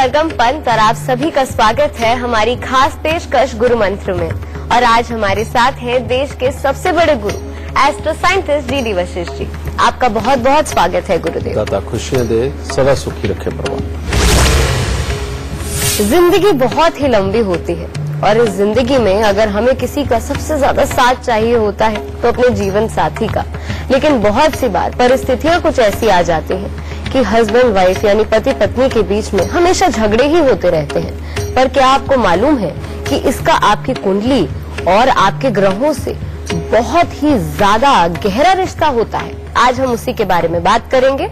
सरगम पंत और आप सभी का स्वागत है हमारी खास पेशकश गुरु मंत्र में। और आज हमारे साथ हैं देश के सबसे बड़े गुरु astro scientist D Vashishtha ji. आपका बहुत बहुत स्वागत है गुरुदेव। दादा खुशियां दे, सदा सुखी रखे भगवान। जिंदगी बहुत ही लंबी होती है और इस जिंदगी में अगर हमें किसी का सबसे ज्यादा साथ चाहिए होता है तो अपने जीवन साथी का। लेकिन बहुत सी बार परिस्थितियां कुछ ऐसी आ जाती हैं कि हस्बैंड वाइफ यानी पति पत्नी के बीच में हमेशा झगड़े ही होते रहते हैं। पर क्या आपको मालूम है कि इसका आपकी कुंडली और आपके ग्रहों से बहुत ही ज्यादा गहरा रिश्ता होता है। आज हम उसी के बारे में बात करेंगे,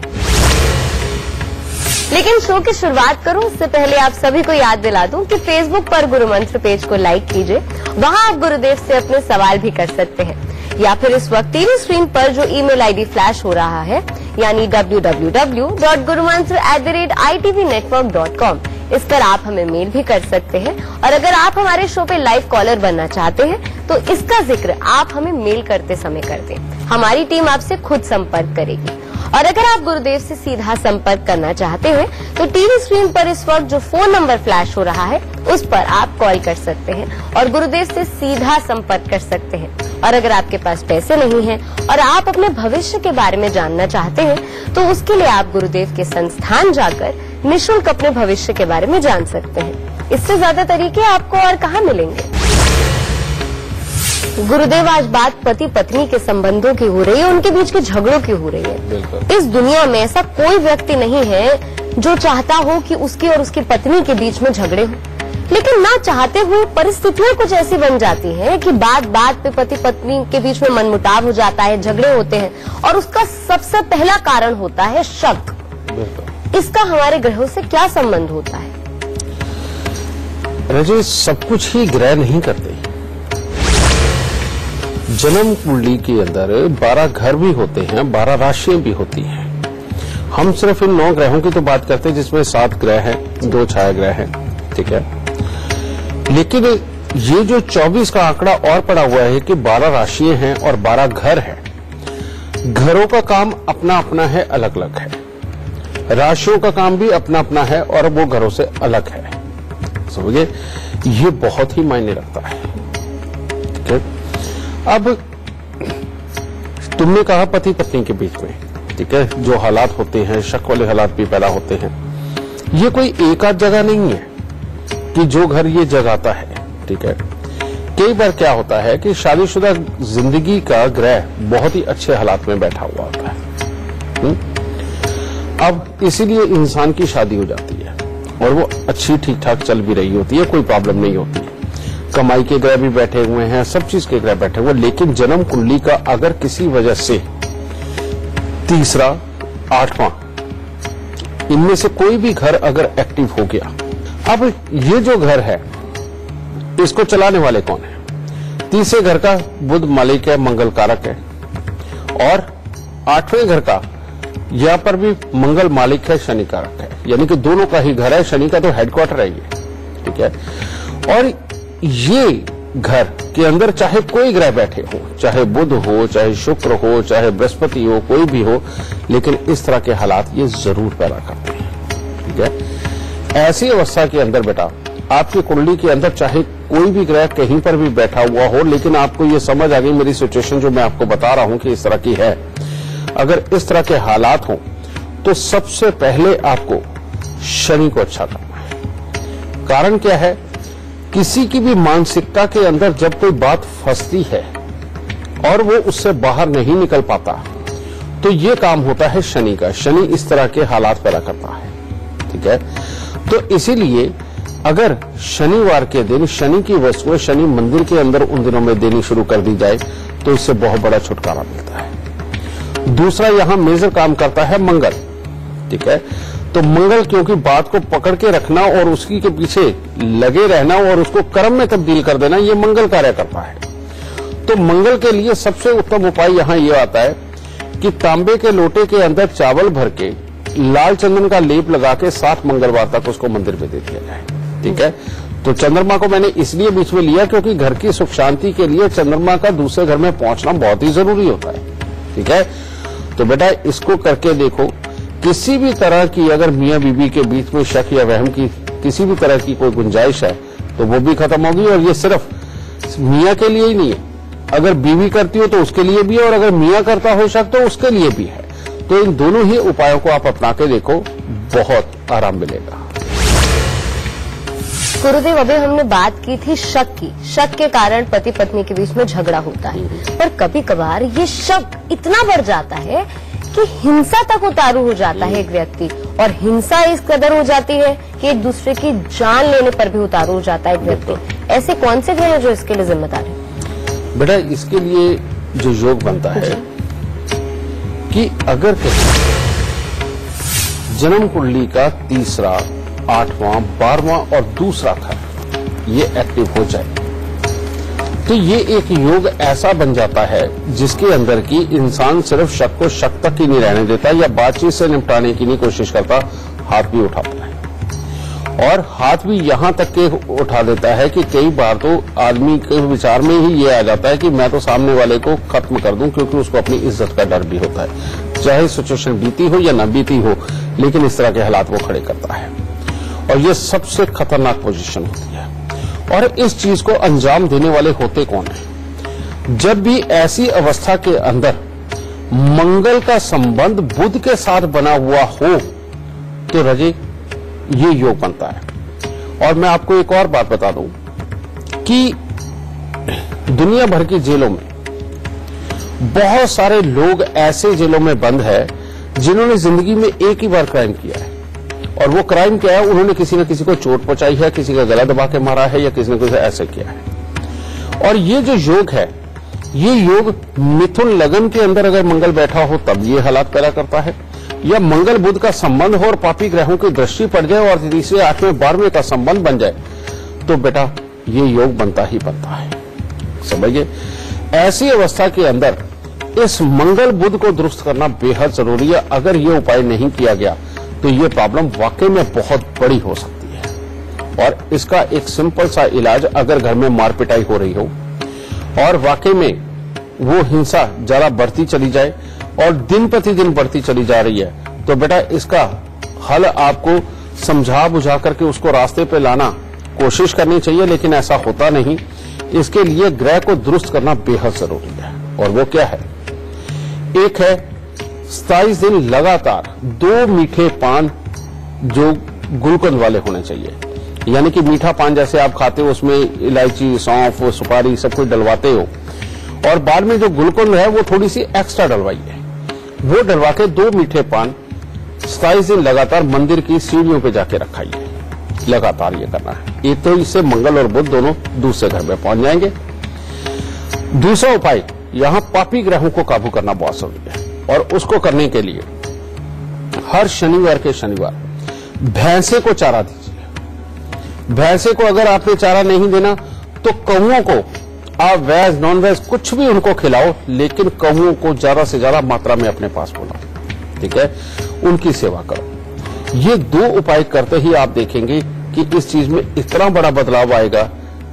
लेकिन शो की शुरुआत करूं उससे पहले आप सभी को याद दिला दूं कि फेसबुक पर गुरु मंत्र पेज को लाइक कीजिए। वहां आप गुरुदेव से अपने सवाल भी कर सकते हैं, या फिर इस वक्त टीवी स्क्रीन पर जो ईमेल आईडी फ्लैश हो रहा है यानी www.gurumantra@itvnetwork.com, इस पर आप हमें मेल भी कर सकते हैं। और अगर आप हमारे शो पे लाइव कॉलर बनना चाहते हैं तो इसका जिक्र आप हमें मेल करते समय कर दें, हमारी टीम आपसे खुद संपर्क करेगी। और अगर आप गुरुदेव से सीधा संपर्क करना चाहते हैं तो टीवी स्क्रीन पर इस वक्त जो फोन नंबर फ्लैश हो रहा है उस पर आप कॉल कर सकते हैं और गुरुदेव से सीधा संपर्क कर सकते हैं। और अगर आपके पास पैसे नहीं हैं और आप अपने भविष्य के बारे में जानना चाहते हैं तो उसके लिए आप गुरुदेव के संस्थान जाकर निःशुल्क अपने भविष्य के बारे में जान सकते हैं। इससे ज्यादा तरीके आपको और कहाँ मिलेंगे। गुरुदेव, आज बात पति पत्नी के संबंधों की हो रही है, उनके बीच के झगड़ों की हो रही है। इस दुनिया में ऐसा कोई व्यक्ति नहीं है जो चाहता हो कि उसकी और उसकी पत्नी के बीच में झगड़े हो, लेकिन ना चाहते हुए परिस्थितियां कुछ ऐसी बन जाती हैं कि बात बात पे पति पत्नी के बीच में मनमुटाव हो जाता है, झगड़े होते हैं और उसका सबसे पहला कारण होता है शक। इसका हमारे ग्रहों से क्या संबंध होता है? रजय, सब कुछ ही ग्रह नहीं करते। जन्म कुंडली के अंदर 12 घर भी होते हैं, 12 राशियां भी होती हैं। हम सिर्फ इन 9 ग्रहों की तो बात करते हैं जिसमें 7 ग्रह हैं, 2 छाया ग्रह हैं, ठीक है। लेकिन ये जो 24 का आंकड़ा और पड़ा हुआ है कि 12 राशियां हैं और 12 घर हैं। घरों का काम अपना अपना है, अलग अलग है। राशियों का काम भी अपना अपना है और वो घरों से अलग है। समझिए, ये बहुत ही मायने रखता है, ठीक है। अब तुमने कहा पति पत्नी के बीच में, ठीक है, जो हालात होते हैं, शक वाले हालात भी पैदा होते हैं। ये कोई एक आध जगह नहीं है कि जो घर ये जगाता है, ठीक है। कई बार क्या होता है कि शादीशुदा जिंदगी का ग्रह बहुत ही अच्छे हालात में बैठा हुआ होता है। अब इसीलिए इंसान की शादी हो जाती है और वो अच्छी ठीक ठाक चल भी रही होती है, कोई प्रॉब्लम नहीं होती है। कमाई के ग्रह भी बैठे हुए हैं, सब चीज के ग्रह बैठे हुए, लेकिन जन्म कुंडली का अगर किसी वजह से तीसरा, 8वां, इनमें से कोई भी घर अगर एक्टिव हो गया, अब ये जो घर है इसको चलाने वाले कौन है? तीसरे घर का बुध मालिक है, मंगल कारक है, और 8वें घर का यहाँ पर भी मंगल मालिक है, शनि कारक है, यानी कि दोनों का ही घर है। शनि का तो हेडक्वार्टर है ये, ठीक है। और ये घर के अंदर चाहे कोई ग्रह बैठे हो, चाहे बुध हो, चाहे शुक्र हो, चाहे बृहस्पति हो, कोई भी हो, लेकिन इस तरह के हालात ये जरूर पैदा करते हैं, ठीक है। ऐसी अवस्था के अंदर बेटा आपकी कुंडली के अंदर चाहे कोई भी ग्रह कहीं पर भी बैठा हुआ हो, लेकिन आपको ये समझ आ गई मेरी सिचुएशन जो मैं आपको बता रहा हूं कि इस तरह की है। अगर इस तरह के हालात हो तो सबसे पहले आपको शनि को अच्छा करना है। कारण क्या है? किसी की भी मानसिकता के अंदर जब कोई बात फंसती है और वो उससे बाहर नहीं निकल पाता तो ये काम होता है शनि का। शनि इस तरह के हालात पैदा करता है, ठीक है। तो इसीलिए अगर शनिवार के दिन शनि की वस्तुएं शनि मंदिर के अंदर उन दिनों में देनी शुरू कर दी जाए तो इससे बहुत बड़ा छुटकारा मिलता है। दूसरा यहां मेजर काम करता है मंगल, ठीक है। तो मंगल क्योंकि बात को पकड़ के रखना और उसकी के पीछे लगे रहना और उसको कर्म में तब्दील कर देना, ये मंगल कार्य करता है। तो मंगल के लिए सबसे उत्तम उपाय यहां ये आता है कि तांबे के लोटे के अंदर चावल भर के लाल चंदन का लेप लगा के 7 मंगलवार तक उसको मंदिर में दे दिया जाए, ठीक है। तो चंद्रमा को मैंने इसलिए बीच में लिया क्योंकि घर की सुख शांति के लिए चंद्रमा का दूसरे घर में पहुंचना बहुत ही जरूरी होता है, ठीक है। तो बेटा इसको करके देखो। किसी भी तरह की अगर मियां बीबी के बीच में शक या वहम की किसी भी तरह की कोई गुंजाइश है तो वो भी खत्म होगी। और ये सिर्फ मियाँ के लिए ही नहीं है, अगर बीवी करती हो तो उसके लिए भी है, और अगर मियाँ करता हो शक तो उसके लिए भी है। तो इन दोनों ही उपायों को आप अपना के देखो, बहुत आराम मिलेगा। गुरुदेव, अभी हमने बात की थी शक की। शक के कारण पति पत्नी के बीच में झगड़ा होता है, पर कभी कभार ये शक इतना बढ़ जाता है कि हिंसा तक उतारू हो जाता है एक व्यक्ति, और हिंसा इस कदर हो जाती है कि एक दूसरे की जान लेने पर भी उतारू हो जाता है एक व्यक्ति। ऐसे कौन से ग्रह हैं जो इसके लिए जिम्मेदार है? बेटा, इसके लिए जो योग बनता है कि अगर जन्म कुंडली का तीसरा, 8वां, 12वां और दूसरा घर ये एक्टिव हो जाए तो ये एक योग ऐसा बन जाता है जिसके अंदर की इंसान सिर्फ शक को शक तक ही नहीं रहने देता या बातचीत से निपटाने की नहीं कोशिश करता, हाथ भी उठाता है। और हाथ भी यहां तक के उठा देता है कि कई बार तो आदमी के विचार में ही ये आ जाता है कि मैं तो सामने वाले को खत्म कर दूं, क्योंकि उसको अपनी इज्जत का डर भी होता है। चाहे सिचुएशन बीती हो या न बीती हो, लेकिन इस तरह के हालात वो खड़े करता है, और ये सबसे खतरनाक पोजीशन होती है। और इस चीज को अंजाम देने वाले होते कौन है? जब भी ऐसी अवस्था के अंदर मंगल का संबंध बुध के साथ बना हुआ हो तो रजे ये योग बनता है। और मैं आपको एक और बात बता दूं कि दुनिया भर की जेलों में बहुत सारे लोग ऐसे जेलों में बंद है जिन्होंने जिंदगी में एक ही बार क्राइम किया है, और वो क्राइम क्या है? उन्होंने किसी न किसी को चोट पहुंचाई है, किसी का गला दबा के मारा है, या किसी ने कुछ ऐसे किया है। और ये जो योग है, ये योग मिथुन लगन के अंदर अगर मंगल बैठा हो तब ये हालात पैदा करता है, या मंगल बुध का संबंध हो और पापी ग्रहों की दृष्टि पड़ जाए और तीसरे, 8वें, 12वें का संबंध बन जाए तो बेटा ये योग बनता ही बनता है। समझिए, ऐसी अवस्था के अंदर इस मंगल बुध को दुरुस्त करना बेहद जरूरी है। अगर ये उपाय नहीं किया गया तो ये प्रॉब्लम वाकई में बहुत बड़ी हो सकती है। और इसका एक सिंपल सा इलाज, अगर घर में मार पिटाई हो रही हो और वाकई में वो हिंसा जरा बढ़ती चली जाए और दिन प्रतिदिन बढ़ती चली जा रही है, तो बेटा इसका हल आपको समझा बुझा करके उसको रास्ते पे लाना कोशिश करनी चाहिए, लेकिन ऐसा होता नहीं। इसके लिए ग्रह को दुरुस्त करना बेहद जरूरी है। और वो क्या है? एक है 27 दिन लगातार 2 मीठे पान जो गुलकंद वाले होने चाहिए, यानी कि मीठा पान जैसे आप खाते हो उसमें इलायची, सौंफ, सुपारी सब कुछ डलवाते हो, और बाद में जो गुलकंद है वो थोड़ी सी एक्स्ट्रा डलवाइए। वो डलवा के 2 मीठे पान 27 दिन लगातार मंदिर की सीढ़ियों पे जाके रखाइए। लगातार ये करना है। एक तो इससे मंगल और बुध दोनों दूसरे घर में पहुंच जाएंगे। दूसरा उपाय, यहां पापी ग्रहों को काबू करना बहुत जरूरी है, और उसको करने के लिए हर शनिवार के शनिवार भैंसे को चारा दीजिए। भैंसे को अगर आपने चारा नहीं देना तो कौओं को आप वेज नॉन वेज कुछ भी उनको खिलाओ, लेकिन कौओं को ज्यादा से ज्यादा मात्रा में अपने पास बुलाओ। ठीक है, उनकी सेवा करो। ये 2 उपाय करते ही आप देखेंगे कि इस चीज में इतना बड़ा बदलाव आएगा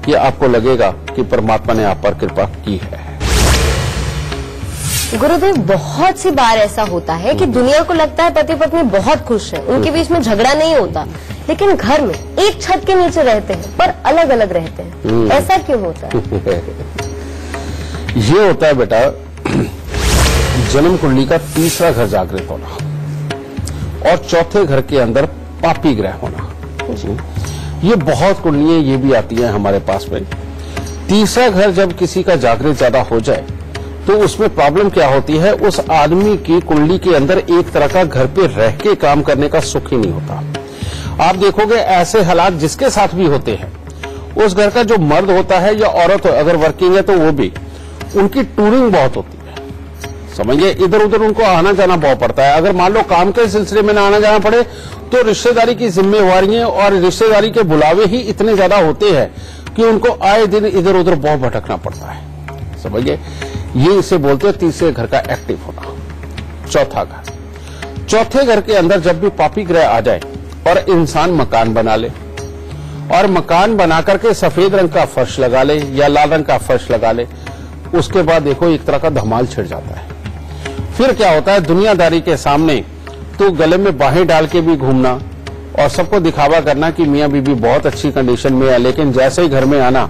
कि आपको लगेगा कि परमात्मा ने आप पर कृपा की है। गुरुदेव, बहुत सी बार ऐसा होता है कि दुनिया को लगता है पति पत्नी बहुत खुश हैं, उनके बीच में झगड़ा नहीं होता, लेकिन घर में एक छत के नीचे रहते हैं पर अलग अलग रहते हैं। ऐसा क्यों होता है? ये होता है बेटा, जन्म कुंडली का तीसरा घर जागृत होना और चौथे घर के अंदर पापी ग्रह होना। ये बहुत कुंडलियां ये भी आती हैं हमारे पास में। तीसरा घर जब किसी का जागृत ज्यादा हो जाए तो उसमें प्रॉब्लम क्या होती है? उस आदमी की कुंडली के अंदर एक तरह का घर पे रह के काम करने का सुख ही नहीं होता। आप देखोगे ऐसे हालात जिसके साथ भी होते हैं, उस घर का जो मर्द होता है या औरत अगर वर्किंग है तो वो भी, उनकी टूरिंग बहुत होती है। समझिए, इधर उधर उनको आना जाना बहुत पड़ता है। अगर मान लो काम के सिलसिले में ना आना जाना पड़े तो रिश्तेदारी की जिम्मेवारियां और रिश्तेदारी के बुलावे ही इतने ज्यादा होते हैं कि उनको आए दिन इधर उधर बहुत भटकना पड़ता है। समझिए, ये इसे बोलते हैं तीसरे घर का एक्टिव होना। चौथा घर, चौथे घर के अंदर जब भी पापी ग्रह आ जाए और इंसान मकान बना ले, और मकान बना करके सफेद रंग का फर्श लगा ले या लाल रंग का फर्श लगा ले, उसके बाद देखो एक तरह का धमाल छिड़ जाता है। फिर क्या होता है? दुनियादारी के सामने तो गले में बाहें डाल के भी घूमना और सबको दिखावा करना कि मियां बीबी बहुत अच्छी कंडीशन में है, लेकिन जैसे ही घर में आना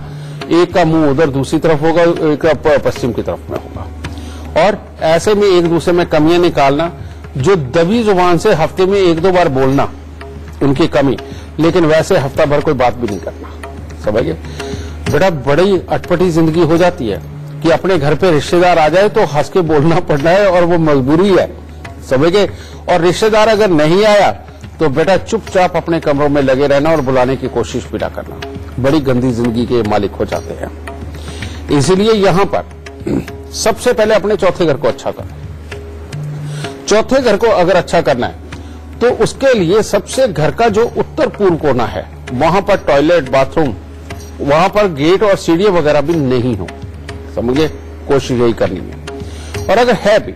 एक का मुंह उधर दूसरी तरफ होगा, एक का पश्चिम की तरफ में होगा, और ऐसे में एक दूसरे में कमियां निकालना, जो दबी जुबान से हफ्ते में 1-2 बार बोलना उनकी कमी, लेकिन वैसे हफ्ता भर कोई बात भी नहीं करना। समझिए बेटा, बड़ी अटपटी जिंदगी हो जाती है कि अपने घर पे रिश्तेदार आ जाए तो हंस के बोलना पड़ना है, और वो मजबूरी है। समझिए, और रिश्तेदार अगर नहीं आया तो बेटा चुपचाप अपने कमरों में लगे रहना और बुलाने की कोशिश भी ना करना। बड़ी गंदी जिंदगी के मालिक हो जाते हैं। इसीलिए यहां पर सबसे पहले अपने चौथे घर को अच्छा करना। चौथे घर को अगर अच्छा करना है तो उसके लिए सबसे घर का जो उत्तर पूर्व कोना है वहां पर टॉयलेट, बाथरूम, वहां पर गेट और सीढ़ियां वगैरह भी नहीं हो। समझिए, कोशिश यही करनी है। और अगर है भी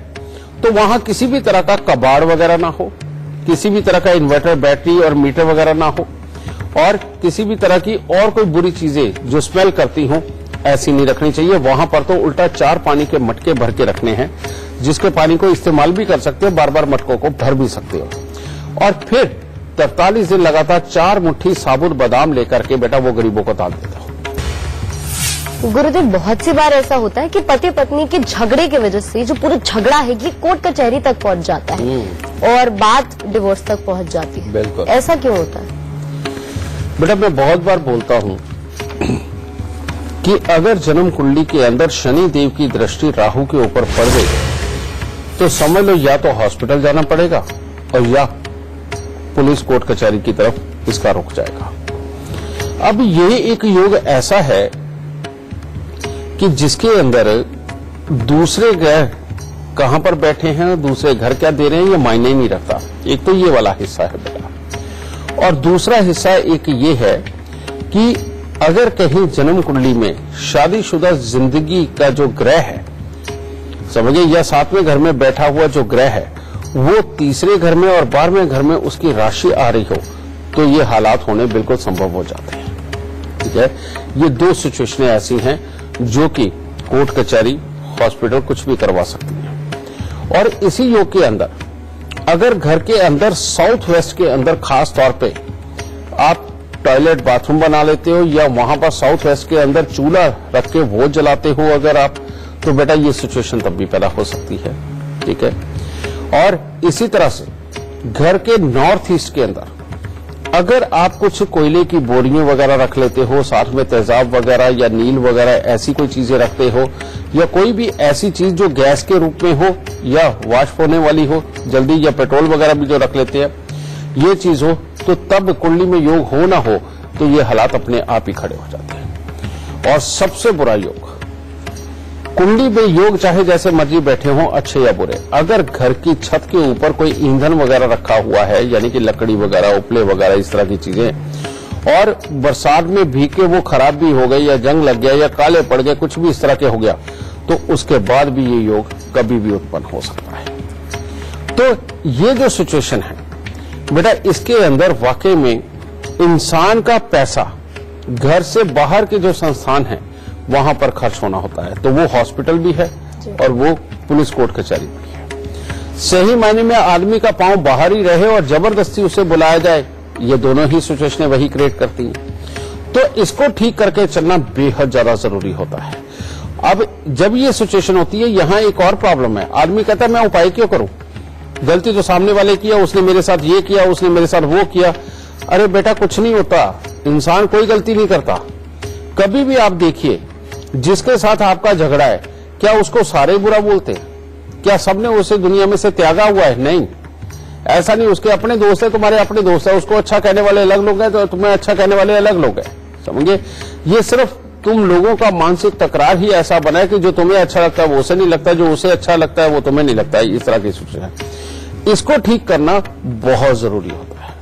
तो वहां किसी भी तरह का कबाड़ वगैरह ना हो, किसी भी तरह का इन्वर्टर, बैटरी और मीटर वगैरह ना हो, और किसी भी तरह की और कोई बुरी चीजें जो स्मेल करती हों ऐसी नहीं रखनी चाहिए। वहां पर तो उल्टा 4 पानी के मटके भर के रखने हैं, जिसके पानी को इस्तेमाल भी कर सकते हो, बार बार मटकों को भर भी सकते हो। और फिर 43 दिन लगातार 4 मुट्ठी साबुत बादाम लेकर के बेटा वो गरीबों को दान देता हो। गुरुदेव, बहुत सी बार ऐसा होता है कि पति पत्नी के झगड़े की वजह से जो पूरा झगड़ा है ये कोर्ट कचहरी तक पहुंच जाता है और बात डिवोर्स तक पहुंच जाती है। बिल्कुल। ऐसा क्यों होता है? बेटा, मैं बहुत बार बोलता हूं कि अगर जन्म कुंडली के अंदर शनि देव की दृष्टि राहु के ऊपर पड़ गई तो समझ लो या तो हॉस्पिटल जाना पड़ेगा और या पुलिस कोर्ट कचहरी की तरफ इसका रुख जाएगा। अब ये एक योग ऐसा है कि जिसके अंदर दूसरे ग्रह कहां पर बैठे हैं, दूसरे घर क्या दे रहे हैं, ये मायने ही नहीं रखता। एक तो ये वाला हिस्सा है बेटा, और दूसरा हिस्सा एक ये है कि अगर कहीं जन्म कुंडली में शादीशुदा जिंदगी का जो ग्रह है, समझिए, या 7वें घर में बैठा हुआ जो ग्रह है वो तीसरे घर में और 12वें घर में उसकी राशि आ रही हो, तो ये हालात होने बिल्कुल संभव हो जाते हैं। ठीक है, ये 2 सिचुएशनें ऐसी हैं जो कि कोर्ट कचहरी, हॉस्पिटल कुछ भी करवा सकती है। और इसी योग के अंदर अगर घर के अंदर साउथ वेस्ट के अंदर खास तौर पे आप टॉयलेट, बाथरूम बना लेते हो, या वहां पर साउथ वेस्ट के अंदर चूल्हा रख के वो जलाते हो अगर आप, तो बेटा ये सिचुएशन तब भी पैदा हो सकती है। ठीक है, और इसी तरह से घर के नॉर्थ ईस्ट के अंदर अगर आप कुछ कोयले की बोरियां वगैरह रख लेते हो, साथ में तेजाब वगैरह या नील वगैरह ऐसी कोई चीजें रखते हो, या कोई भी ऐसी चीज जो गैस के रूप में हो या वाष्प होने वाली हो जल्दी, या पेट्रोल वगैरह भी जो रख लेते हैं, ये चीज हो, तो तब कुंडली में योग हो ना हो तो ये हालात अपने आप ही खड़े हो जाते हैं। और सबसे बुरा योग, कुंडली में योग चाहे जैसे मर्जी बैठे हों, अच्छे या बुरे, अगर घर की छत के ऊपर कोई ईंधन वगैरह रखा हुआ है, यानी कि लकड़ी वगैरह, उपले वगैरह, इस तरह की चीजें, और बरसात में भीग के वो खराब भी हो गई, या जंग लग गया, या काले पड़ गए, कुछ भी इस तरह के हो गया, तो उसके बाद भी ये योग कभी भी उत्पन्न हो सकता है। तो ये जो सिचुएशन है बेटा, इसके अंदर वाकई में इंसान का पैसा घर से बाहर के जो संस्थान है वहां पर खर्च होना होता है, तो वो हॉस्पिटल भी है और वो पुलिस कोर्ट कचहरी भी है। सही मायने में आदमी का पांव बाहर ही रहे और जबरदस्ती उसे बुलाया जाए, ये दोनों ही सिचुएशनें वही क्रिएट करती हैं। तो इसको ठीक करके चलना बेहद ज्यादा जरूरी होता है। अब जब ये सिचुएशन होती है, यहां एक और प्रॉब्लम है। आदमी कहता है मैं उपाय क्यों करूं, गलती तो सामने वाले किया, उसने मेरे साथ ये किया, उसने मेरे साथ वो किया। अरे बेटा, कुछ नहीं होता, इंसान कोई गलती नहीं करता। कभी भी आप देखिए, जिसके साथ आपका झगड़ा है, क्या उसको सारे बुरा बोलते हैं? क्या सबने उसे दुनिया में से त्यागा हुआ है? नहीं, ऐसा नहीं। उसके अपने दोस्त है, तुम्हारे अपने दोस्त है, उसको अच्छा कहने वाले अलग लोग हैं, तो तुम्हें अच्छा कहने वाले अलग लोग हैं। समझिए, ये सिर्फ तुम लोगों का मानसिक तकरार ही ऐसा बना है कि जो तुम्हें अच्छा लगता है वो उसे नहीं लगता, जो उसे अच्छा लगता है वो तुम्हें नहीं लगता है। इस तरह की सिचुएशन है। इसको ठीक करना बहुत जरूरी होता है,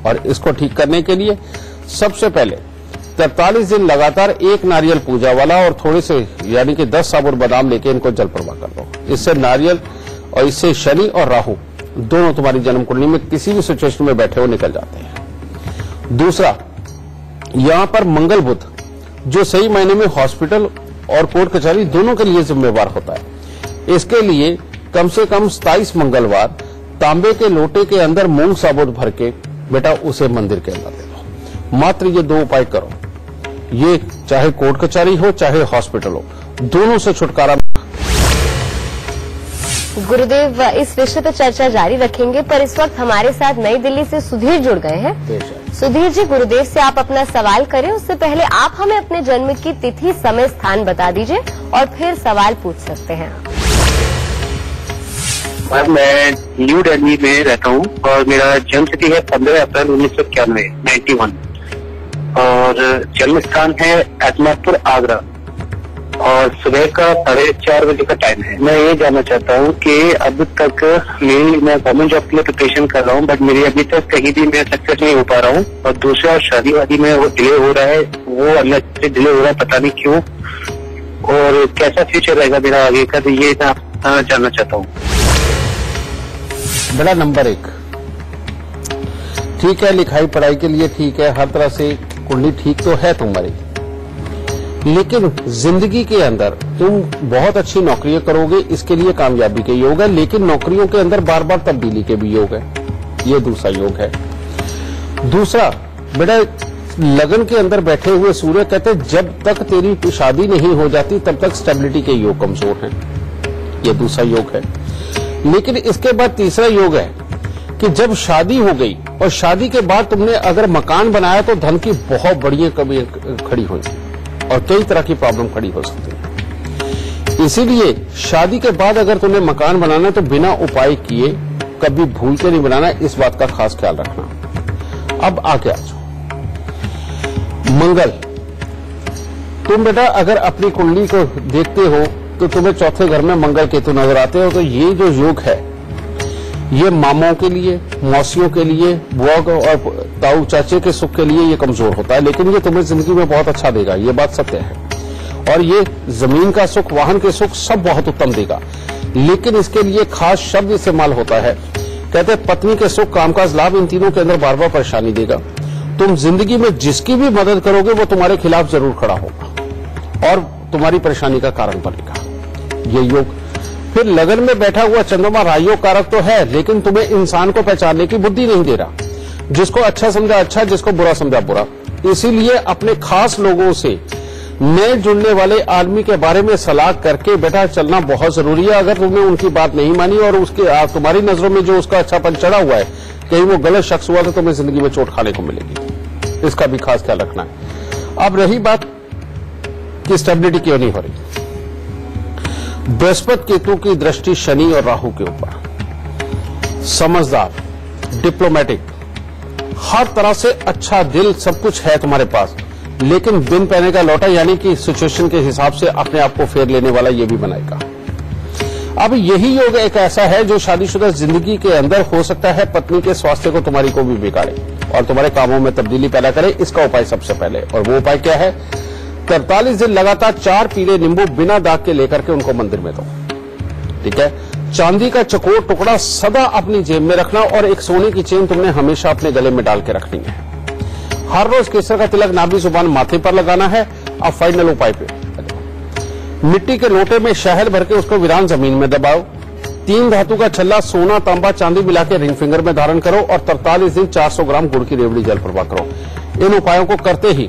और इसको ठीक करने के लिए सबसे पहले 43 दिन लगातार एक नारियल पूजा वाला और थोड़े से यानी कि 10 साबुत बादाम लेके इनको जल प्रवाह कर दो। इससे नारियल और इससे शनि और राहु दोनों तुम्हारी जन्म कुंडली में किसी भी सिचुएशन में बैठे हो निकल जाते हैं। दूसरा, यहां पर मंगल बुध जो सही मायने में हॉस्पिटल और कोर्ट कचहरी दोनों के लिए जिम्मेवार होता है। इसके लिए कम से कम 27 मंगलवार तांबे के लोटे के अंदर मूंग साबुत भर के बेटा उसे मंदिर के अंदर दे दो। मात्र ये 2 उपाय करो, ये चाहे कोर्ट कचहरी हो चाहे हॉस्पिटल हो, दोनों से छुटकारा। गुरुदेव, इस विषय पर चर्चा जारी रखेंगे, पर इस वक्त हमारे साथ नई दिल्ली से सुधीर जुड़ गए हैं। सुधीर जी, गुरुदेव से आप अपना सवाल करें, उससे पहले आप हमें अपने जन्म की तिथि, समय, स्थान बता दीजिए और फिर सवाल पूछ सकते हैं। मैं न्यू दिल्ली में रहता हूँ और मेरा जन्म तिथि है 15 अप्रैल 1991, 91 और जन्म स्थान है अहमदपुर, आगरा और सुबह का 4:30 बजे का टाइम है। मैं ये जानना चाहता हूँ कि अब तक मैं गवर्नमेंट जॉब के लिए प्रिपरेशन कर रहा हूँ, बट मेरी अभी तक कहीं भी मैं सक्सेस नहीं हो पा रहा हूँ और दूसरा शादी वादी में वो डिले हो रहा है, वो अननेसेसरी डिले हो रहा है, पता नहीं क्यों, और कैसा फ्यूचर रहेगा मेरा आगे का, तो ये मैं जानना चाहता हूँ। बड़ा नंबर 1, ठीक है, लिखाई पढ़ाई के लिए ठीक है, हर तरह से कुंडली ठीक तो है तुम्हारी, लेकिन जिंदगी के अंदर तुम बहुत अच्छी नौकरियां करोगे, इसके लिए कामयाबी के योग है, लेकिन नौकरियों के अंदर बार बार तब्दीली के भी योग है, ये दूसरा योग है। दूसरा बेटा, लगन के अंदर बैठे हुए सूर्य कहते जब तक तेरी शादी नहीं हो जाती तब तक स्टेबिलिटी के योग कमजोर हैं, ये दूसरा योग है। लेकिन इसके बाद तीसरा योग है कि जब शादी हो गई और शादी के बाद तुमने अगर मकान बनाया तो धन की बहुत बड़ी कमी खड़ी हुई और कई तरह की प्रॉब्लम खड़ी हो सकती है। इसीलिए शादी के बाद अगर तुम्हें मकान बनाना है तो बिना उपाय किए कभी भूल के नहीं बनाना, इस बात का खास ख्याल रखना। अब आगे आ जाओ, मंगल, तुम बेटा अगर अपनी कुंडली को देखते हो तो तुम्हें चौथे घर में मंगल केतु नजर आते हो, तो ये जो योग है ये मामाओं के लिए, मौसियों के लिए, बुआ और ताऊ चाचे के सुख के लिए ये कमजोर होता है, लेकिन ये तुम्हें जिंदगी में बहुत अच्छा देगा, ये बात सत्य है। और ये जमीन का सुख, वाहन के सुख सब बहुत उत्तम देगा, लेकिन इसके लिए खास शब्द इस्तेमाल होता है, कहते हैं पत्नी के सुख, कामकाज, लाभ, इन तीनों के अंदर बार बार परेशानी देगा। तुम जिंदगी में जिसकी भी मदद करोगे वो तुम्हारे खिलाफ जरूर खड़ा होगा और तुम्हारी परेशानी का कारण बनेगा, ये योग। फिर लगन में बैठा हुआ चंद्रमा राजयोग कारक तो है, लेकिन तुम्हें इंसान को पहचानने की बुद्धि नहीं दे रहा, जिसको अच्छा समझा अच्छा, जिसको बुरा समझा बुरा। इसीलिए अपने खास लोगों से, नए जुड़ने वाले आदमी के बारे में सलाह करके बेटा चलना बहुत जरूरी है। अगर तुमने उनकी बात नहीं मानी और उसके तुम्हारी नजरों में जो उसका अच्छापन चढ़ा हुआ है, कहीं वो गलत शख्स हुआ तो तुम्हें जिंदगी में चोट खाने को मिलेगी, इसका भी खास ख्याल रखना है। अब रही बात कि स्टेबिलिटी क्यों नहीं हो रही, बृहस्पति केतु की दृष्टि शनि और राहु के ऊपर, समझदार, डिप्लोमेटिक, हर तरह से अच्छा दिल, सब कुछ है तुम्हारे पास, लेकिन बिन पहने का लौटा, यानी कि सिचुएशन के हिसाब से अपने आप को फेर लेने वाला ये भी बनाएगा। अब यही योग एक ऐसा है जो शादीशुदा जिंदगी के अंदर हो सकता है पत्नी के स्वास्थ्य को, तुम्हारी को भी बिगाड़े और तुम्हारे कामों में तब्दीली पैदा करे। इसका उपाय सबसे पहले, और वो उपाय क्या है, 43 दिन लगातार 4 पीले नींबू बिना दाग के लेकर के उनको मंदिर में दो, ठीक है। चांदी का चकोर टुकड़ा सदा अपनी जेब में रखना और एक सोने की चेन तुमने हमेशा अपने गले में डाल के रखनी है। हर रोज केसर का तिलक नाभि जुबान माथे पर लगाना है। अब फाइनल उपाय पे, मिट्टी के लोटे में शहद भर के उसको वीरान जमीन में दबाओ। 3 धातु का छल्ला सोना, तांबा, चांदी मिला के रिंग फिंगर में धारण करो और 43 दिन 400 ग्राम गुड़ की रेवड़ी जल प्रवाह करो। इन उपायों को करते ही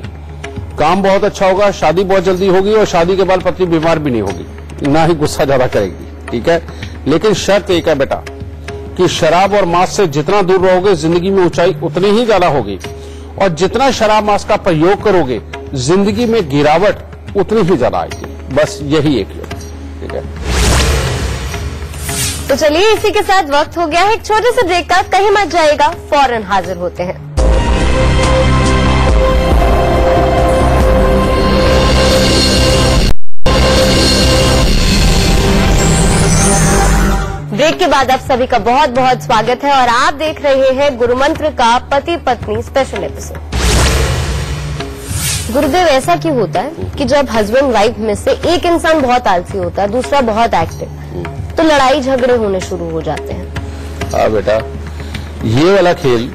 काम बहुत अच्छा होगा, शादी बहुत जल्दी होगी और शादी के बाद पत्नी बीमार भी नहीं होगी, ना ही गुस्सा ज्यादा करेगी, ठीक है। लेकिन शर्त एक है बेटा कि शराब और मांस से जितना दूर रहोगे जिंदगी में ऊंचाई उतनी ही ज्यादा होगी, और जितना शराब मांस का प्रयोग करोगे जिंदगी में गिरावट उतनी ही ज्यादा आएगी। बस यही एक योग, ठीक है। तो चलिए इसी के साथ वक्त हो गया है एक छोटे से ब्रेक का, कहीं मत जाएगा, फौरन हाजिर होते हैं। ब्रेक के बाद आप सभी का बहुत बहुत स्वागत है और आप देख रहे हैं गुरुमंत्र का पति पत्नी स्पेशल एपिसोड। गुरुदेव, ऐसा क्यों होता है कि जब हस्बैंड वाइफ में से एक इंसान बहुत आलसी होता है, दूसरा बहुत एक्टिव, तो लड़ाई झगड़े होने शुरू हो जाते हैं? हाँ बेटा, ये वाला खेल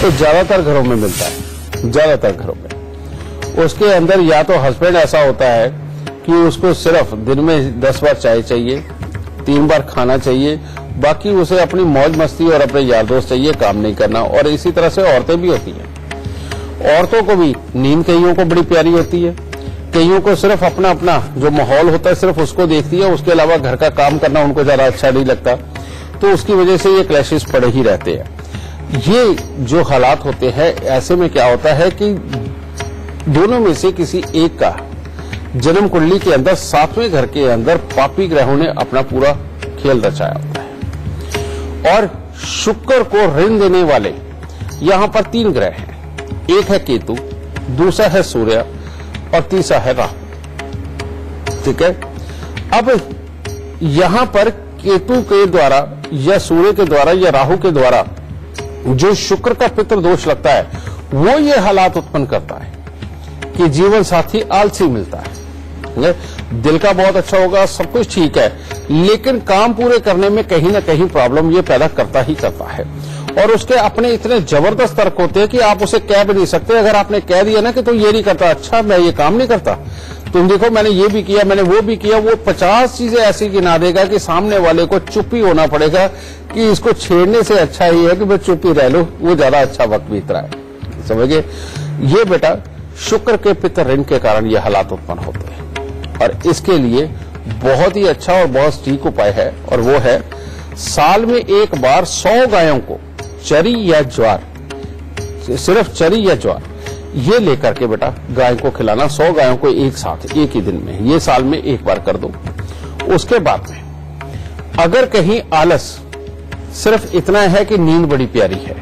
तो ज्यादातर घरों में मिलता है, ज्यादातर घरों में। उसके अंदर या तो हस्बैंड ऐसा होता है कि उसको सिर्फ दिन में 10 बार चाय चाहिए, 3 बार खाना चाहिए, बाकी उसे अपनी मौज मस्ती और अपने यार दोस्त चाहिए, काम नहीं करना। और इसी तरह से औरतें भी होती हैं, औरतों को भी नींद कईयों को बड़ी प्यारी होती है, कईयों को सिर्फ अपना अपना जो माहौल होता है सिर्फ उसको देखती है, उसके अलावा घर का काम करना उनको ज्यादा अच्छा नहीं लगता, तो उसकी वजह से ये क्लैशेस पड़े ही रहते हैं। ये जो हालात होते हैं, ऐसे में क्या होता है कि दोनों में से किसी एक का जन्म कुंडली के अंदर 7वें घर के अंदर पापी ग्रहों ने अपना पूरा खेल रचाया होता है। और शुक्र को ऋण देने वाले यहां पर 3 ग्रह हैं, एक है केतु, दूसरा है सूर्य और तीसरा है राहु। ठीक है, अब यहां पर केतु के द्वारा या सूर्य के द्वारा या राहु के द्वारा जो शुक्र का पितृ दोष लगता है, वो ये हालात उत्पन्न करता है कि जीवन साथी आलसी मिलता है। दिल का बहुत अच्छा होगा, सब कुछ ठीक है, लेकिन काम पूरे करने में कहीं ना कहीं प्रॉब्लम ये पैदा करता ही करता है। और उसके अपने इतने जबरदस्त तर्क होते हैं कि आप उसे कह भी नहीं सकते। अगर आपने कह दिया ना कि तू ये नहीं करता, अच्छा मैं ये काम नहीं करता, तुम देखो मैंने ये भी किया, मैंने वो भी किया, वो 50 चीजें ऐसी गिना देगा कि सामने वाले को चुप ही होना पड़ेगा कि इसको छेड़ने से अच्छा ही है कि मैं चुप ही रह लूं, वो ज्यादा अच्छा वक्त बीत रहा है। समझिए, ये बेटा शुक्र के पितृ ऋण के कारण ये हालात उत्पन्न होते हैं। और इसके लिए बहुत ही अच्छा और बहुत सटीक उपाय है, और वो है साल में एक बार 100 गायों को चरी या ज्वार, सिर्फ चरी या ज्वार ये लेकर के बेटा गाय को खिलाना, 100 गायों को एक साथ एक ही दिन में, ये साल में एक बार कर दो। उसके बाद में अगर कहीं आलस सिर्फ इतना है कि नींद बड़ी प्यारी है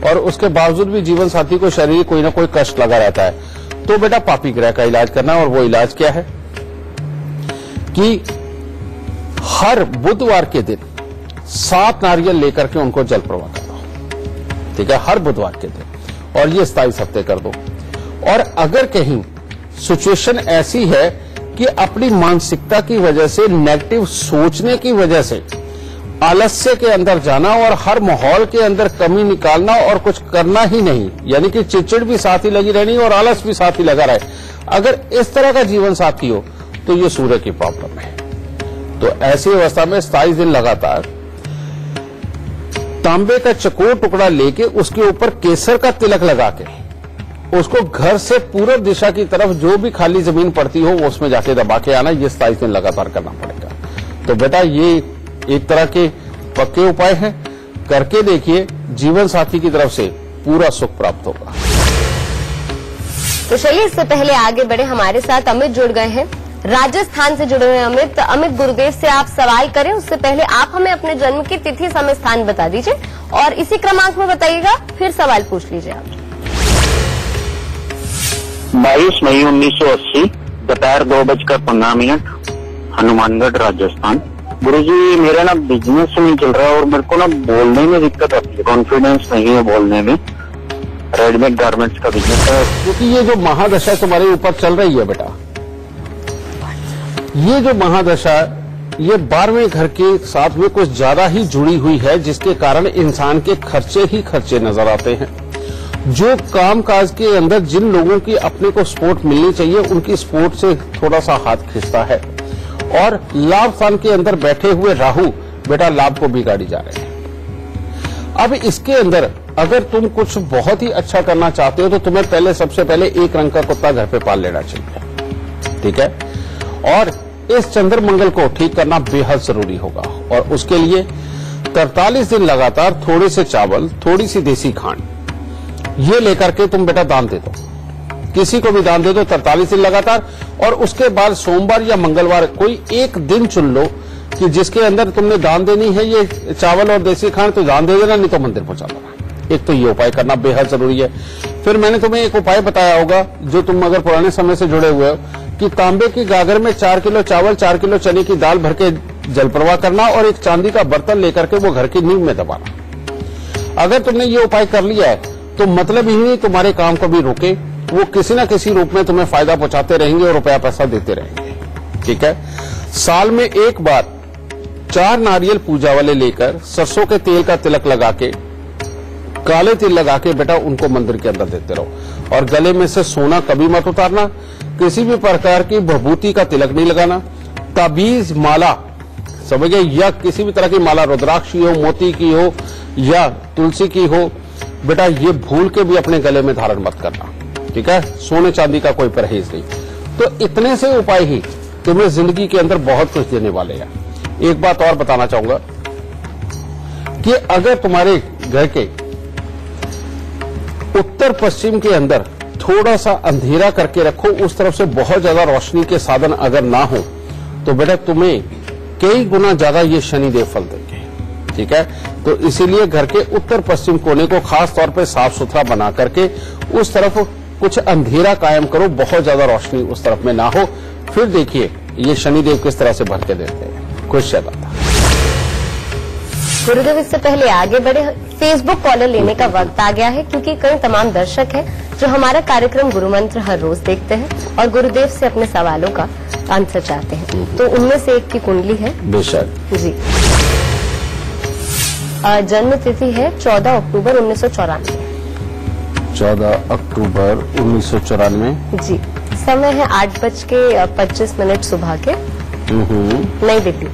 और उसके बावजूद भी जीवन साथी को शरीर कोई ना कोई कष्ट लगा रहता है, तो बेटा पापी ग्रह का इलाज करना। और वो इलाज क्या है कि हर बुधवार के दिन 7 नारियल लेकर के उनको जल प्रवाह कर दो। ठीक है, हर बुधवार के दिन, और ये 27 हफ्ते कर दो। और अगर कहीं सिचुएशन ऐसी है कि अपनी मानसिकता की वजह से, नेगेटिव सोचने की वजह से आलस्य के अंदर जाना और हर माहौल के अंदर कमी निकालना और कुछ करना ही नहीं, यानी कि चिड़चिड़ भी साथ ही लगी रहनी और आलस भी साथ ही लगा रहे, अगर इस तरह का जीवन साथी हो तो ये सूर्य की प्रॉब्लम है। तो ऐसी अवस्था में 27 दिन लगातार तांबे का चकोर टुकड़ा लेके उसके ऊपर केसर का तिलक लगा के उसको घर से पूर्व दिशा की तरफ जो भी खाली जमीन पड़ती हो वो उसमें जाके दबा के आना, ये 27 दिन लगातार करना पड़ेगा। तो बेटा ये एक तरह के पक्के उपाय हैं, करके देखिए, जीवन साथी की तरफ से पूरा सुख प्राप्त होगा। तो चलिए इससे पहले आगे बढ़े, हमारे साथ अमित जुड़ गए हैं, राजस्थान से जुड़े हुए अमित। अमित, गुरुदेव से आप सवाल करें उससे पहले आप हमें अपने जन्म की तिथि, समय, स्थान बता दीजिए और इसी क्रमांक में बताइएगा, फिर सवाल पूछ लीजिए आप। 22 मई 1980 दोपहर 2:15, हनुमानगढ़, राजस्थान। गुरुजी, मेरा ना बिजनेस नहीं चल रहा है और मेरे को ना बोलने में दिक्कत आती है, कॉन्फिडेंस नहीं है बोलने में। रेडीमेड गारमेंट्स का बिजनेस है। क्योंकि ये जो महादशा तुम्हारे ऊपर चल रही है बेटा, ये जो महादशा ये 12वें घर के साथ में कुछ ज्यादा ही जुड़ी हुई है, जिसके कारण इंसान के खर्चे ही खर्चे नजर आते हैं। जो काम काज के अंदर जिन लोगों की अपने को सपोर्ट मिलनी चाहिए, उनकी सपोर्ट से थोड़ा सा हाथ खिंचता है। और लाभ स्थान के अंदर बैठे हुए राहु बेटा लाभ को बिगाड़ी जा रहे हैं। अब इसके अंदर अगर तुम कुछ बहुत ही अच्छा करना चाहते हो तो तुम्हें पहले, सबसे पहले एक रंग का कुत्ता घर पे पाल लेना चाहिए। ठीक है, और इस चंद्र मंगल को ठीक करना बेहद जरूरी होगा। और उसके लिए 43 दिन लगातार थोड़े से चावल, थोड़ी सी देसी खांड ये लेकर के तुम बेटा दान दे दो, किसी को भी दान दे दो 43 दिन लगातार। और उसके बाद सोमवार या मंगलवार कोई एक दिन चुन लो कि जिसके अंदर तुमने दान देनी है ये चावल और देसी खांड, तो दान दे देना, नहीं तो मंदिर पहुंचा देना। एक तो ये उपाय करना बेहद जरूरी है। फिर मैंने तुम्हें एक उपाय बताया होगा, जो तुम अगर पुराने समय से जुड़े हुए हो, कि तांबे की गागर में 4 किलो चावल, 4 किलो चने की दाल भर के जल प्रवाह करना और एक चांदी का बर्तन लेकर के वो घर की नींव में दबाना। अगर तुमने ये उपाय कर लिया है तो मतलब ही नहीं तुम्हारे काम कभी रुके, वो किसी न किसी रूप में तुम्हें फायदा पहुंचाते रहेंगे और रुपया पैसा देते रहेंगे। ठीक है, साल में एक बार 4 नारियल पूजा वाले लेकर सरसों के तेल का तिलक लगा के, काले तिल लगा के बेटा उनको मंदिर के अंदर देते रहो। और गले में से सोना कभी मत उतारना, किसी भी प्रकार की विभूति का तिलक नहीं लगाना, ताबीज माला समझ गए, या किसी भी तरह की माला रुद्राक्ष की हो, मोती की हो या तुलसी की हो, बेटा ये भूल के भी अपने गले में धारण मत करना, ठीक है। सोने चांदी का कोई परहेज नहीं। तो इतने से उपाय ही तुम्हें जिंदगी के अंदर बहुत कुछ देने वाले हैं। एक बात और बताना चाहूंगा कि अगर तुम्हारे घर के उत्तर पश्चिम के अंदर थोड़ा सा अंधेरा करके रखो, उस तरफ से बहुत ज्यादा रोशनी के साधन अगर ना हो, तो बेटा तुम्हें कई गुना ज्यादा ये शनिदेव फल देंगे, ठीक है। तो इसीलिए घर के उत्तर पश्चिम कोने को खास तौर पे साफ सुथरा बना करके उस तरफ कुछ अंधेरा कायम करो, बहुत ज्यादा रोशनी उस तरफ में ना हो। फिर देखिए ये शनिदेव किस तरह से भर के देते हैं। खुश रहता। गुरुदेव, इससे पहले आगे बढ़े, फेसबुक कॉलर लेने का वक्त आ गया है, क्योंकि कई तमाम दर्शक हैं जो हमारा कार्यक्रम गुरु मंत्र हर रोज देखते हैं और गुरुदेव से अपने सवालों का आंसर चाहते हैं। तो उनमें से एक की कुंडली है। बेशक जी। जन्म तिथि है 14 अक्टूबर 1994। 14 अक्टूबर 1994। जी। समय है 8:25 सुबह के, नई दिल्ली।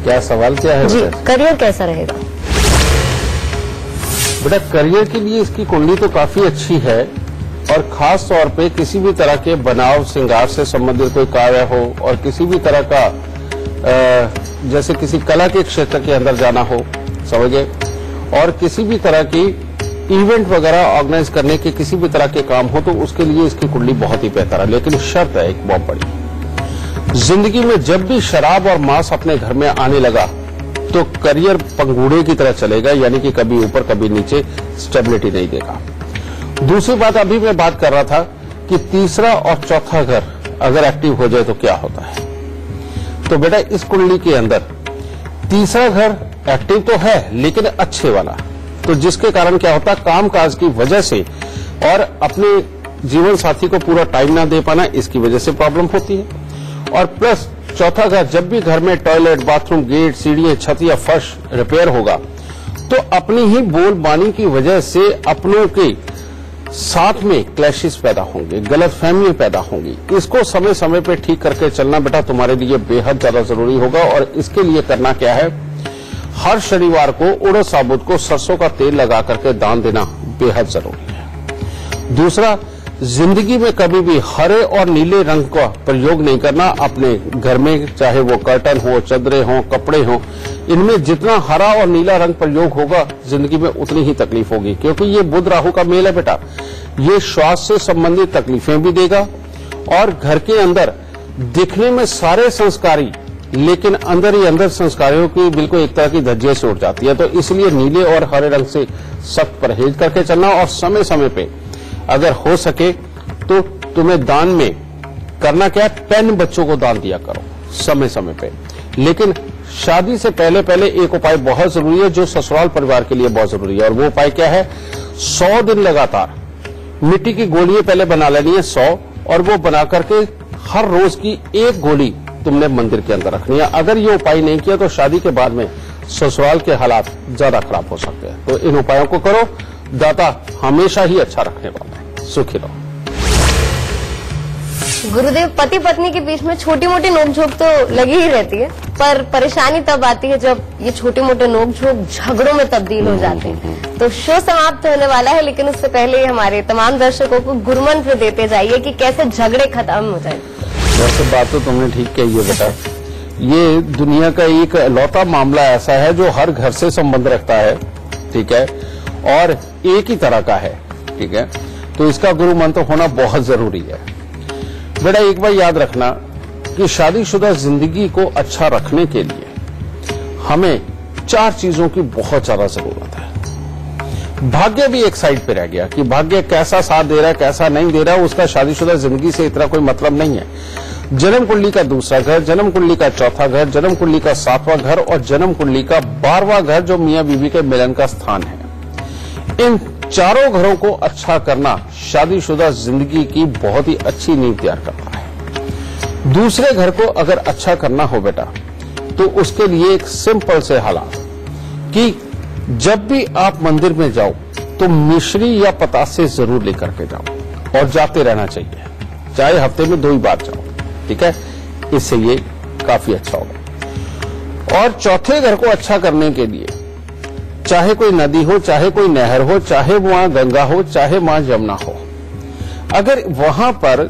क्या सवाल क्या है? जी, करियर कैसा रहेगा? बेटा करियर के लिए इसकी कुंडली तो काफी अच्छी है, और खास तौर पे किसी भी तरह के बनाव श्रृंगार से संबंधित कोई कार्य हो, और किसी भी तरह का जैसे किसी कला के क्षेत्र के अंदर जाना हो, समझे, और किसी भी तरह की इवेंट वगैरह ऑर्गेनाइज करने के किसी भी तरह के काम हो, तो उसके लिए इसकी कुंडली बहुत ही बेहतर है। लेकिन शर्त है एक बहुत बड़ी, जिंदगी में जब भी शराब और मांस अपने घर में आने लगा तो करियर पंगूड़े की तरह चलेगा, यानी कि कभी ऊपर कभी नीचे, स्टेबिलिटी नहीं देगा। दूसरी बात, अभी मैं बात कर रहा था कि तीसरा और चौथा घर अगर एक्टिव हो जाए तो क्या होता है। तो बेटा इस कुंडली के अंदर तीसरा घर एक्टिव तो है लेकिन अच्छे वाला, तो जिसके कारण क्या होता है, काम काज की वजह से और अपने जीवन साथी को पूरा टाइम ना दे पाना, इसकी वजह से प्रॉब्लम होती है। और प्लस चौथा घर, जब भी घर में टॉयलेट, बाथरूम, गेट, सीढ़ियां, छत या फर्श रिपेयर होगा, तो अपनी ही बोलबानी की वजह से अपनों के साथ में क्लैशेस पैदा होंगे, गलतफहमियां पैदा होंगी। इसको समय समय पे ठीक करके चलना बेटा तुम्हारे लिए बेहद ज्यादा जरूरी होगा। और इसके लिए करना क्या है, हर शनिवार को उड़द साबुत को सरसों का तेल लगा करके दान देना बेहद जरूरी है। दूसरा, जिंदगी में कभी भी हरे और नीले रंग का प्रयोग नहीं करना अपने घर में, चाहे वो कर्टन हो, चादरें हो, कपड़े हो, इनमें जितना हरा और नीला रंग प्रयोग होगा जिंदगी में उतनी ही तकलीफ होगी, क्योंकि ये बुध राहु का मेल है बेटा। ये श्वास से संबंधित तकलीफें भी देगा, और घर के अंदर दिखने में सारे संस्कारी लेकिन अंदर ही अंदर संस्कारियों की बिल्कुल एक तरह की धज्जियां से उड़ जाती है। तो इसलिए नीले और हरे रंग से सख्त परहेज करके चलना, और समय समय पे अगर हो सके तो तुम्हें दान में करना क्या है, पेन बच्चों को दान दिया करो समय समय पे। लेकिन शादी से पहले पहले एक उपाय बहुत जरूरी है जो ससुराल परिवार के लिए बहुत जरूरी है, और वो उपाय क्या है, 100 दिन लगातार मिट्टी की गोलियां पहले बना लेनी है 100, और वो बना करके हर रोज की एक गोली तुमने मंदिर के अंदर रखनी है। अगर ये उपाय नहीं किया तो शादी के बाद में ससुराल के हालात ज्यादा खराब हो सकते हैं। तो इन उपायों को करो, दाता हमेशा ही अच्छा रखने वाला है। सुखी रहो। गुरुदेव, पति पत्नी के बीच में छोटी मोटी नोकझोंक तो लगी ही रहती है, पर परेशानी तब आती है जब ये छोटे मोटे नोकझोंक झगड़ों में तब्दील हो जाते हैं। तो शो समाप्त होने वाला है, लेकिन उससे पहले हमारे तमाम दर्शकों को गुरुमंत्र देते जाइए कि कैसे झगड़े खत्म हो जाए। वैसे बात तो तुमने ठीक कही है बेटा, ये दुनिया का एक लौता मामला ऐसा है जो हर घर से संबंध रखता है, ठीक है, और एक ही तरह का है, ठीक है। तो इसका गुरु मंत्र होना बहुत जरूरी है बेटा। एक बार याद रखना कि शादीशुदा जिंदगी को अच्छा रखने के लिए हमें 4 चीजों की बहुत ज्यादा जरूरत है। भाग्य भी एक साइड पे रह गया कि भाग्य कैसा साथ दे रहा है कैसा नहीं दे रहा है, उसका शादीशुदा जिंदगी से इतना कोई मतलब नहीं है। जन्म कुंडली का दूसरा घर, जन्म कुंडली का चौथा घर, जन्म कुंडली का 7वां घर और जन्म कुंडली का 12वां घर जो मियां बीवी के मिलन का स्थान है, इन चारों घरों को अच्छा करना शादीशुदा जिंदगी की बहुत ही अच्छी नींव तैयार करता है। दूसरे घर को अगर अच्छा करना हो बेटा तो उसके लिए एक सिंपल से हालात कि जब भी आप मंदिर में जाओ तो मिश्री या पतासे जरूर लेकर के जाओ, और जाते रहना चाहिए, चाहे हफ्ते में 2 ही बार जाओ, ठीक है। इससे ये काफी अच्छा होगा। और चौथे घर को अच्छा करने के लिए चाहे कोई नदी हो, चाहे कोई नहर हो, चाहे वहां गंगा हो, चाहे वहां यमुना हो, अगर वहां पर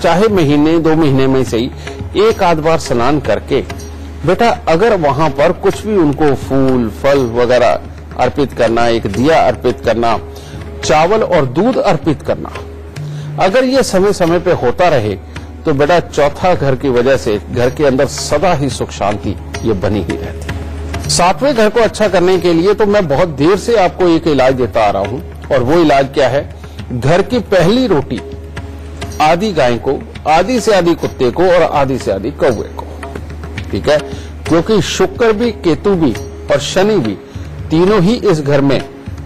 चाहे महीने 2 महीने में से ही एक आध बार स्नान करके बेटा अगर वहां पर कुछ भी उनको फूल फल वगैरह अर्पित करना, एक दिया अर्पित करना, चावल और दूध अर्पित करना, अगर ये समय समय पे होता रहे तो बेटा चौथा घर की वजह से घर के अंदर सदा ही सुख शांति ये बनी ही रहती है। 7वें घर को अच्छा करने के लिए तो मैं बहुत देर से आपको एक इलाज देता आ रहा हूं, और वो इलाज क्या है, घर की पहली रोटी आधी गाय को, आधी से आधी कुत्ते को और आधी से आधी कौवे को, ठीक है, क्योंकि शुक्र भी, केतु भी और शनि भी तीनों ही इस घर में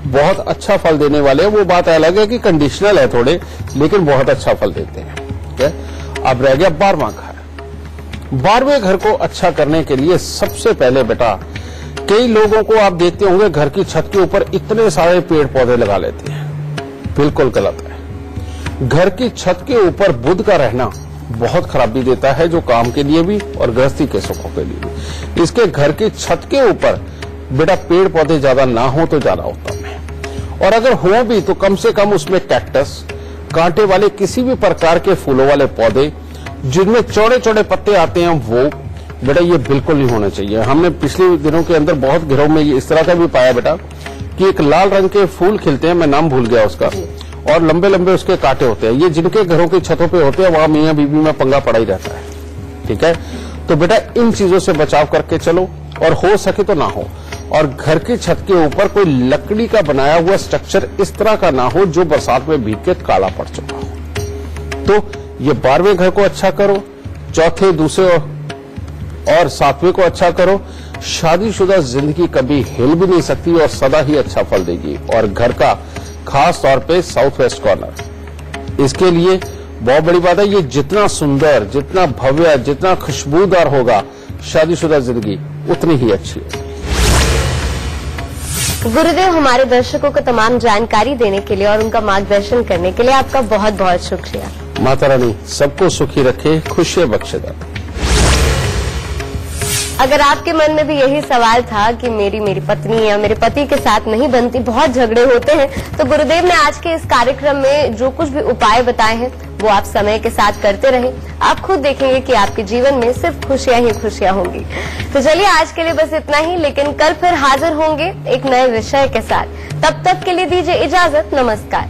बहुत अच्छा फल देने वाले हैं। वो बात अलग है कि कंडीशनल है थोड़े, लेकिन बहुत अच्छा फल देते हैं, ठीक है। अब रह गया 12वां घर। 12वें घर को अच्छा करने के लिए सबसे पहले बेटा कई लोगों को आप देखते होंगे घर की छत के ऊपर इतने सारे पेड़ पौधे लगा लेते हैं, बिल्कुल गलत है। घर की छत के ऊपर बुध का रहना बहुत खराबी देता है, जो काम के लिए भी और गृहस्थी के सुखों के लिए भी। इसके घर की छत के ऊपर बेटा पेड़ पौधे ज्यादा ना हो तो ज्यादा उत्तम है, और अगर हो भी तो कम से कम उसमें कैक्टस, कांटे वाले किसी भी प्रकार के फूलों वाले पौधे जिनमें चौड़े चौड़े पत्ते आते हैं, वो बेटा ये बिल्कुल नहीं होना चाहिए। हमने पिछले दिनों के अंदर बहुत घरों में इस तरह का भी पाया बेटा कि एक लाल रंग के फूल खिलते हैं, मैं नाम भूल गया उसका, और लंबे लंबे उसके कांटे होते हैं। ये जिनके घरों की छतों पे होते हैं वहां मियां बीबी में पंगा पड़ा ही रहता है, ठीक है। तो बेटा इन चीजों से बचाव करके चलो, और हो सके तो ना हो, और घर की छत के ऊपर कोई लकड़ी का बनाया हुआ स्ट्रक्चर इस तरह का ना हो जो बरसात में भीग के काला पड़ चुका हो। तो ये 12वें घर को अच्छा करो, चौथे, दूसरे और 7वें को अच्छा करो। शादीशुदा जिंदगी कभी हिल भी नहीं सकती और सदा ही अच्छा फल देगी। और घर का खास तौर पे साउथ वेस्ट कॉर्नर, इसके लिए बहुत बड़ी बात है, ये जितना सुंदर, जितना भव्य, जितना खुशबूदार होगा शादीशुदा जिंदगी उतनी ही अच्छी है। गुरुदेव, हमारे दर्शकों को तमाम जानकारी देने के लिए और उनका मार्गदर्शन करने के लिए आपका बहुत बहुत शुक्रिया। माता रानी सबको सुखी रखे, खुशियां बख्शे। अगर आपके मन में भी यही सवाल था कि मेरी पत्नी या मेरे पति के साथ नहीं बनती, बहुत झगड़े होते हैं, तो गुरुदेव ने आज के इस कार्यक्रम में जो कुछ भी उपाय बताए हैं वो आप समय के साथ करते रहें, आप खुद देखेंगे कि आपके जीवन में सिर्फ खुशियां ही खुशियां होंगी। तो चलिए आज के लिए बस इतना ही, लेकिन कल फिर हाजिर होंगे एक नए विषय के साथ। तब तक के लिए दीजिए इजाजत, नमस्कार।